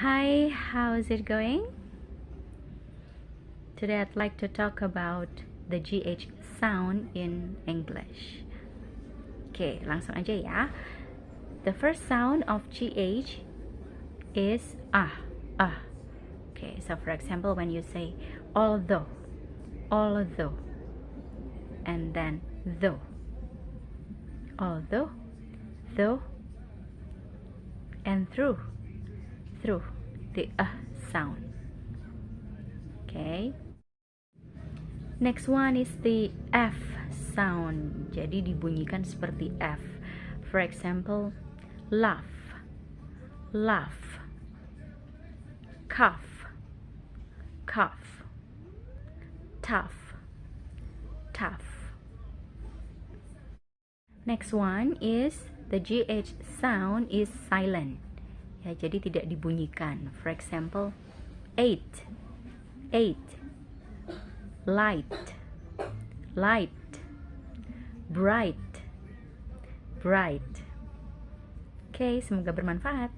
Hi, how's it going? Today I'd like to talk about the GH sound in English. Oke, langsung aja ya. The first sound of GH is ah. Okay, so for example, when you say although, and then though, though, and through, the sound. Okay. Next one is the F sound. Jadi dibunyikan seperti F. For example, laugh, cough, tough. Next one is the GH sound is silent. Ya, jadi tidak dibunyikan. For example, eight, light, bright. Oke, semoga bermanfaat.